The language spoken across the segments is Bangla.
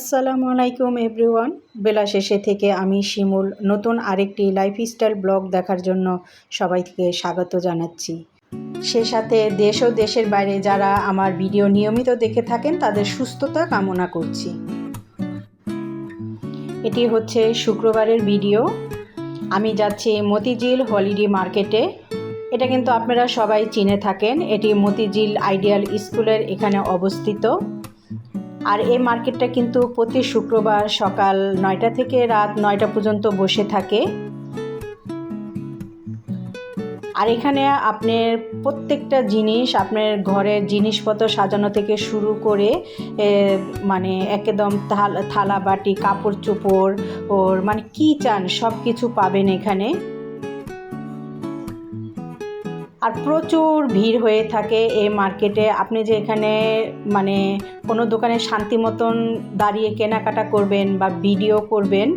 আসসালামু আলাইকুম এভরিওয়ান। বেলা শেষে থেকে আমি শিমুল নতুন আরেকটি লাইফস্টাইল ব্লগ দেখার জন্য সবাইকে স্বাগত জানাচ্ছি। সে সাথে দেশ ও দেশের বাইরে যারা আমার ভিডিও নিয়মিত দেখে থাকেন তাদের সুস্থতা কামনা করছি। এটি হচ্ছে শুক্রবারের ভিডিও। আমি যাচ্ছি মতিঝিল হলিডে মার্কেটে। এটা কিন্তু আপনারা সবাই চিনে থাকেন, এটি মতিঝিল আইডিয়াল স্কুলের এখানে অবস্থিত। আর এই মার্কেটটা কিন্তু প্রতি শুক্রবার সকাল 9টা থেকে রাত 9টা পর্যন্ত বসে থাকে। আর এখানে আপনার প্রত্যেকটা জিনিস, আপনার ঘরের জিনিসপত্র সাজানো থেকে শুরু করে মানে একদম থালা বাটি, কাপড় চোপড় ওর মানে কি চান সব কিছু পাবেন এখানে। আর প্রচুর ভিড় হয়ে থাকে এই মার্কেটে। আপনি যে এখানে মানে কোনো দোকানে শান্তি মতন দাঁড়িয়ে কেনাকাটা করবেন বা ভিডিও করবেন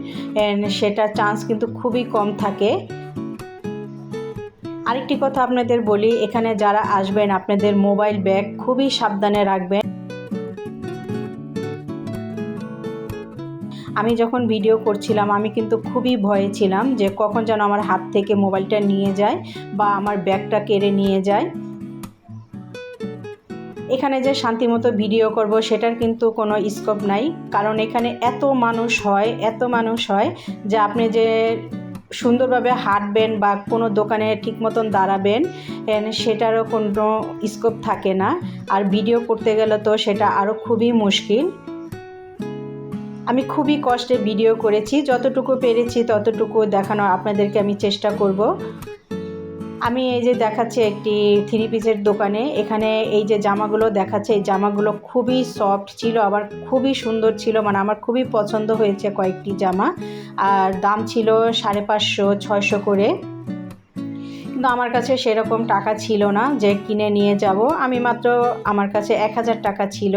সেটা চান্স কিন্তু খুবই কম থাকে। আরেকটি কথা আপনাদের বলি, এখানে যারা আসবেন আপনাদের মোবাইল ব্যাগ খুবই সাবধানে রাখবেন। আমি যখন ভিডিও করছিলাম আমি কিন্তু খুবই ভয়ে ছিলাম যে কখন যেন আমার হাত থেকে মোবাইলটা নিয়ে যায় বা আমার ব্যাগটা কেড়ে নিয়ে যায়। এখানে যে শান্তিমতো ভিডিও করব সেটার কিন্তু কোনো স্কোপ নাই, কারণ এখানে এত মানুষ হয় যে আপনি যে সুন্দরভাবে হাঁটবেন বা কোনো দোকানে ঠিক মতন দাঁড়াবেন সেটারও কোনো স্কোপ থাকে না। আর ভিডিও করতে গেলে তো সেটা আরও খুবই মুশকিল। আমি খুবই কষ্টে ভিডিও করেছি, যতটুকু পেরেছি ততটুকু দেখানো আপনাদেরকে আমি চেষ্টা করব। আমি এই যে দেখাচ্ছি একটি 3 পিসের দোকানে। এখানে এই যে জামাগুলো দেখাচ্ছে, এই জামাগুলো খুবই সফট ছিল, আবার খুবই সুন্দর ছিল, মানে আমার খুবই পছন্দ হয়েছে কয়েকটি জামা। আর দাম ছিল 550-600 করে। কিন্তু আমার কাছে সেরকম টাকা ছিল না যে কিনে নিয়ে যাব। আমি মাত্র আমার কাছে 1000 টাকা ছিল।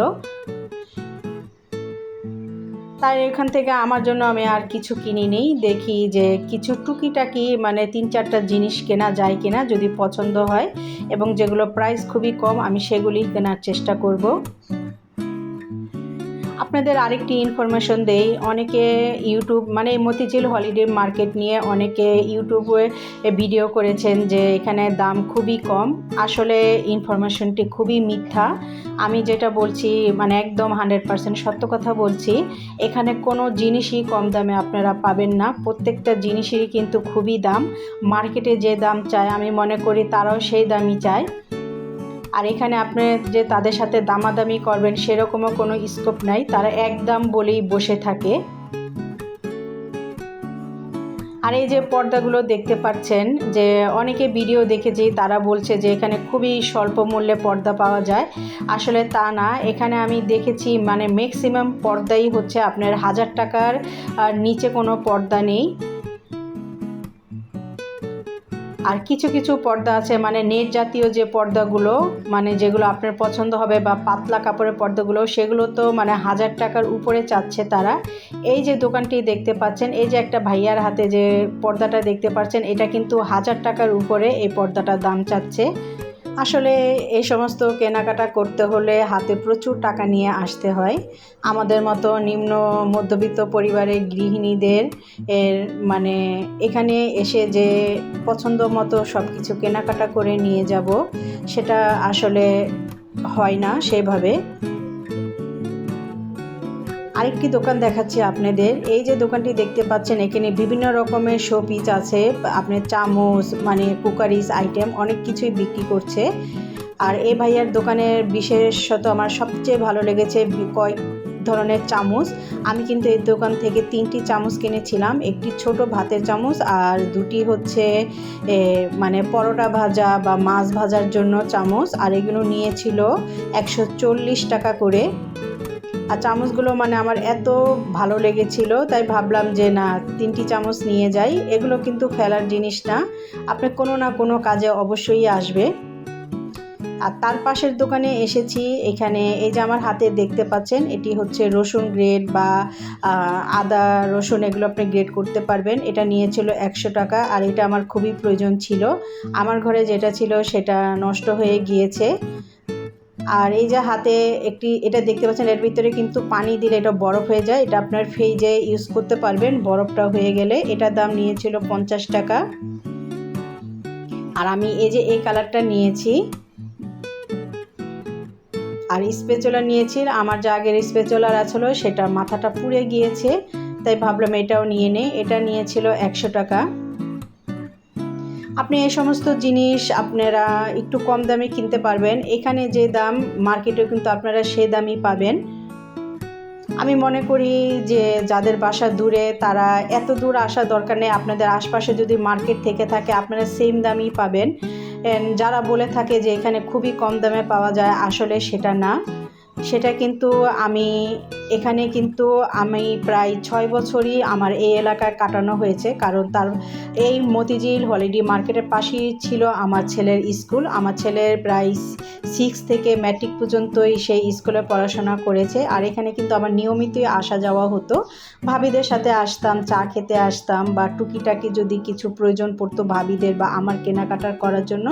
তাই এখান থেকে আমার জন্য আমি আর কিছু কিনিনি। দেখি যে কিছু টুকিটাকি মানে 3-4টা জিনিস কেনা যায় কিনা, যদি পছন্দ হয় এবং যেগুলো প্রাইস খুবই কম আমি সেগুলি কেনার চেষ্টা করব। আপনাদের আরেকটি ইনফরমেশন দেই, অনেকে ইউটিউব মানে মতিঝিল হলিডে মার্কেট নিয়ে অনেকে ইউটিউবে ভিডিও করেছেন যে এখানে দাম খুবই কম। আসলে ইনফরমেশনটি খুবই মিথ্যা। আমি যেটা বলছি মানে একদম 100% সত্য কথা বলছি। এখানে কোনো জিনিসই কম দামে আপনারা পাবেন না, প্রত্যেকটা জিনিসেরই কিন্তু খুবই দাম। মার্কেটে যে দাম চায় আমি মনে করি তারাও সেই দামই চায়। আর এখানে আপনি যে তাদের সাথে দামাদামি করবেন সেরকমও কোনো স্কোপ নাই, তারা একদম বলেই বসে থাকে। আর এই যে পর্দাগুলো দেখতে পাচ্ছেন, যে অনেকে ভিডিও দেখেছি তারা বলছে যে এখানে খুবই স্বল্প মূল্যে পর্দা পাওয়া যায়। আসলে তা না, এখানে আমি দেখেছি মানে ম্যাক্সিমাম পর্দাই হচ্ছে আপনার 1000 টাকার নিচে কোনো পর্দা নেই। আর কিছু কিছু পর্দা আছে মানে নেট জাতীয় যে পর্দাগুলো, মানে যেগুলো আপনার পছন্দ হবে, বা পাতলা কাপড়ের পর্দাগুলো, সেগুলো তো মানে 1000 টাকার উপরে চাচ্ছে তারা। এই যে দোকানটি দেখতে পাচ্ছেন, এই যে একটা ভাইয়ার হাতে যে পর্দাটা দেখতে পাচ্ছেন, এটা কিন্তু 1000 টাকার উপরে এই পর্দাটার দাম চাচ্ছে। আসলে এই সমস্ত কেনাকাটা করতে হলে হাতে প্রচুর টাকা নিয়ে আসতে হয়। আমাদের মতো নিম্ন মধ্যবিত্ত পরিবারের গৃহিণীদের মানে এখানে এসে যে পছন্দ মতো সব কিছু কেনাকাটা করে নিয়ে যাব সেটা আসলে হয় না সেভাবে। আরেকটি দোকান দেখাচ্ছি আপনাদের। এই যে দোকানটি দেখতে পাচ্ছেন এখানে বিভিন্ন রকমের শোপিস আছে, আপনার চামচ মানে কুকারিস আইটেম অনেক কিছুই বিক্রি করছে। আর এই ভাইয়ার দোকানের বিশেষত আমার সবচেয়ে ভালো লেগেছে কয়েক ধরনের চামচ। আমি কিন্তু এই দোকান থেকে 3টি চামচ কিনেছিলাম, একটি ছোট ভাতের চামচ আর 2টি হচ্ছে মানে পরোটা ভাজা বা মাছ ভাজার জন্য চামচ। আর এগুলো নিয়েছিল 140 টাকা করে। আর চামচগুলো মানে আমার এত ভালো লেগেছিল তাই ভাবলাম যে না 3টি চামচ নিয়ে যাই। এগুলো কিন্তু ফেলার জিনিস না, আপনি কোনো না কোনো কাজে অবশ্যই আসবে। আর তার পাশের দোকানে এসেছি, এখানে এই যে আমার হাতে দেখতে পাচ্ছেন এটি হচ্ছে রসুন গ্রেড বা আদা রসুন এগুলো আপনি গ্রেড করতে পারবেন। এটা নিয়েছিল 100 টাকা। আর এটা আমার খুবই প্রয়োজন ছিল, আমার ঘরে যেটা ছিল সেটা নষ্ট হয়ে গিয়েছে। আর এই যে হাতে এটা দেখতে পাচ্ছেন, এর ভিতরে কিন্তু পানি দিলে এটা বরফ হয়ে যায়। এটা আপনার ফ্রিজে ইউজ করতে পারবেন বরফটা হয়ে গেলে। এটার দাম নিয়েছিল 50 টাকা। আর আমি এই যে এই কালারটা নিয়েছি। আর স্প্যাচুলা নিয়েছি। আমার যে আগের স্প্যাচুলার আছিল সেটা মাথাটা পুড়ে গিয়েছে, তাই ভাবলাম এটাও নিয়ে নেই। এটা নিয়েছিল 100 টাকা। আপনি এই সমস্ত জিনিস আপনারা একটু কম দামে কিনতে পারবেন। এখানে যে দাম, মার্কেটেও কিন্তু আপনারা সেই দামই পাবেন। আমি মনে করি যে যাদের বাসা দূরে তারা এত দূর আসার দরকার নেই। আপনাদের আশপাশে যদি মার্কেট থেকে থাকে আপনারা সেম দামই পাবেন। যারা বলে থাকে যে এখানে খুবই কম দামে পাওয়া যায়, আসলে সেটা না। সেটা কিন্তু এখানে কিন্তু আমি প্রায় 6 বছরই আমার এই এলাকায় কাটানো হয়েছে, কারণ এই মতিঝিল হলিডে মার্কেটের পাশেই ছিল আমার ছেলের স্কুল। আমার ছেলের প্রায় 6 থেকে ম্যাট্রিক পর্যন্তই সেই স্কুলে পড়াশোনা করেছে। আর এখানে কিন্তু আমার নিয়মিতই আসা যাওয়া হতো। ভাবিদের সাথে আসতাম, চা খেতে আসতাম, বা টুকিটাকি যদি কিছু প্রয়োজন পড়তো ভাবিদের বা আমার কেনাকাটা করার জন্য,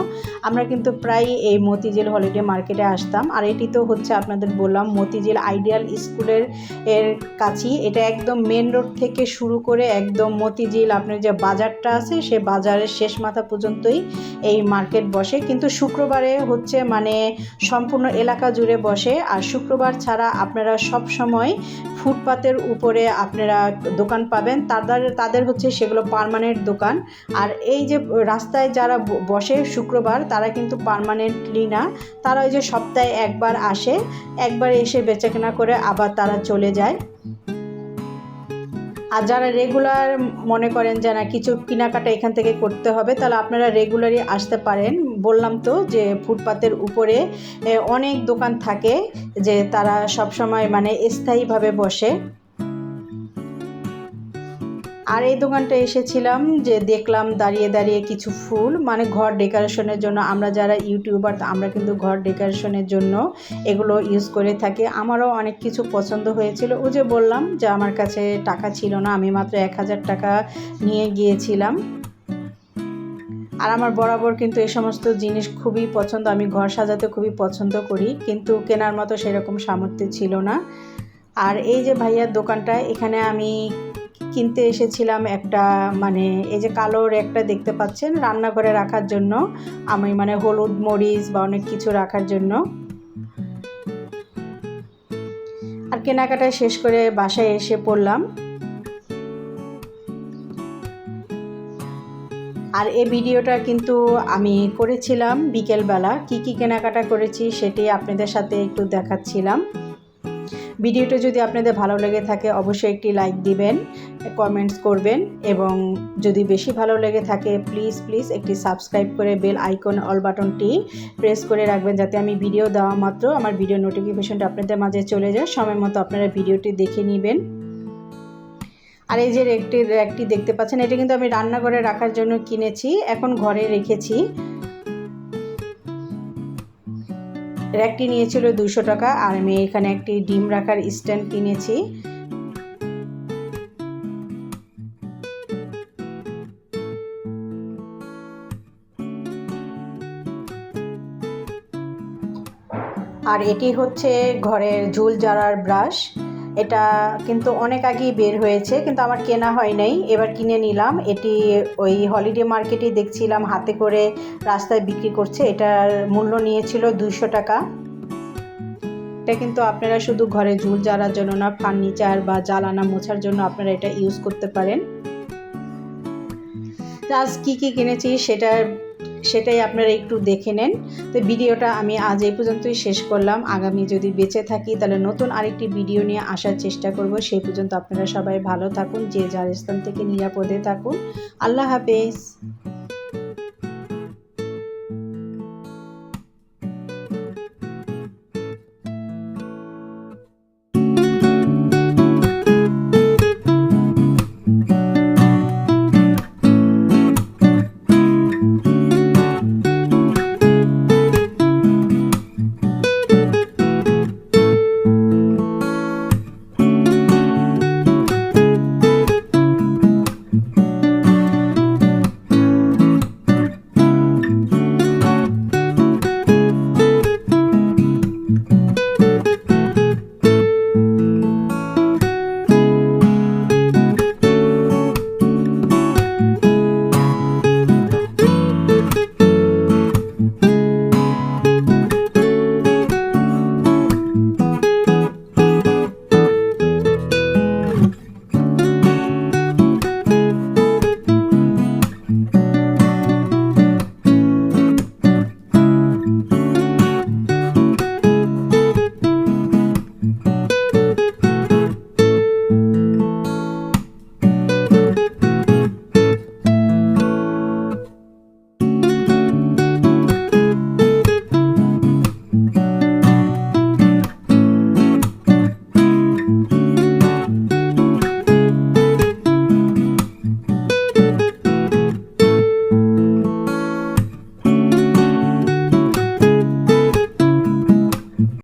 আমরা কিন্তু প্রায় এই মতিঝিল হলিডে মার্কেটে আসতাম। আর এটি তো হচ্ছে আপনাদের বললাম মতিঝিল আইডিয়াল স্কুলের কাছেই। এটা একদম মেন রোড থেকে শুরু করে একদম মতিঝিল আপনার যে বাজারটা আছে সে বাজারের শেষ মাথা পর্যন্তই এই মার্কেট বসে। কিন্তু শুক্রবারে হচ্ছে মানে সম্পূর্ণ এলাকা জুড়ে বসে। আর শুক্রবার ছাড়া আপনারা সব সময় ফুটপাতের উপরে আপনারা দোকান পাবেন। তাদের হচ্ছে সেগুলো পার্মানেন্ট দোকান। আর এই যে রাস্তায় যারা বসে শুক্রবার, তারা কিন্তু পার্মানেন্টলি না, তারা ওই যে সপ্তাহে একবার আসে, একবার এসে বেচাকেনা করে আবার তারা চলে যায়। আর যারা রেগুলার মনে করেন যে না কিছু কেনাকাটা এখান থেকে করতে হবে, তাহলে আপনারা রেগুলারই আসতে পারেন। বললাম তো যে ফুটপাতের উপরে অনেক দোকান থাকে, যে তারা সব সময় মানে স্থায়ীভাবে বসে। আর এই দোকানটা এসেছিলাম যে দেখলাম দাঁড়িয়ে দাঁড়িয়ে কিছু ফুল, মানে ঘর ডেকোরেশনের জন্য। আমরা যারা ইউটিউবার, আমরা কিন্তু ঘর ডেকোরেশনের জন্য এগুলো ইউজ করে থাকি। আমারও অনেক কিছু পছন্দ হয়েছিল। ও যে বললাম যে আমার কাছে টাকা ছিল না, আমি মাত্র 1000 টাকা নিয়ে গিয়েছিলাম। আর আমার বরাবর কিন্তু এই সমস্ত জিনিস খুবই পছন্দ, আমি ঘর সাজাতে খুবই পছন্দ করি, কিন্তু কেনার মতো সেরকম সামর্থ্য ছিল না। আর এই যে ভাইয়ার দোকানটা, এখানে আমি কিনতে এসেছিলাম একটা, মানে এই যে কালো র্যাকটা দেখতে পাচ্ছেন রান্নাঘরে রাখার জন্য, আমি মানে হলুদ মরিচ বা অনেক কিছু রাখার জন্য। আর কেনাকাটা শেষ করে বাসায় এসে পড়লাম। আর এই ভিডিওটা কিন্তু আমি করেছিলাম বিকেলবেলা, কি কেনাকাটা করেছি সেটি আপনাদের সাথে একটু দেখাচ্ছিলাম। ভিডিওটা যদি আপনাদের ভালো লেগে থাকে অবশ্যই একটি লাইক দিবেন, কমেন্টস করবেন, এবং যদি বেশি ভালো লেগে থাকে প্লিজ একটি সাবস্ক্রাইব করে বেল আইকন অল বাটনটি প্রেস করে রাখবেন, যাতে আমি ভিডিও দেওয়া মাত্র আমার ভিডিও নোটিফিকেশনটা আপনাদের মাঝে চলে যায়। সময় মতো আপনারা ভিডিওটি দেখে নেবেন। আর এই যে র্যাকটি দেখতে পাচ্ছেন, এটা কিন্তু আমি রান্নাঘরে রাখার জন্য কিনেছি, এখন ঘরে রেখেছি। র্যাকটি নিয়েছিল 200 টাকা। আর আমি এখানে একটি ডিম রাখার স্ট্যান্ড কিনেছি। আর এটি হচ্ছে ঘরের ঝুল ঝাড়ার ব্রাশ। এটা কিন্তু অনেক আগেই বের হয়েছে, কিন্তু আমার কেনা হয় নাই, এবার কিনে নিলাম। এটি ওই হলিডে মার্কেটেই দেখছিলাম হাতে করে রাস্তায় বিক্রি করছে। এটার মূল্য নিয়েছিল 200 টাকা। এটা কিন্তু আপনারা শুধু ঘরে ঝুল ঝাড়ার জন্য না, ফার্নিচার বা জ্বালানা মোছার জন্য আপনারা এটা ইউজ করতে পারেন। আজ কী কিনেছি সেটাই আপনারা একটু দেখে নেন। তো ভিডিওটা আমি আজ এই পর্যন্তই শেষ করলাম। আগামী যদি বেঁচে থাকি তাহলে নতুন আরেকটি ভিডিও নিয়ে আসার চেষ্টা করব। সেই পর্যন্ত আপনারা সবাই ভালো থাকুন, যে যার স্থান থেকে নিরাপদে থাকুন। আল্লাহ হাফেজ।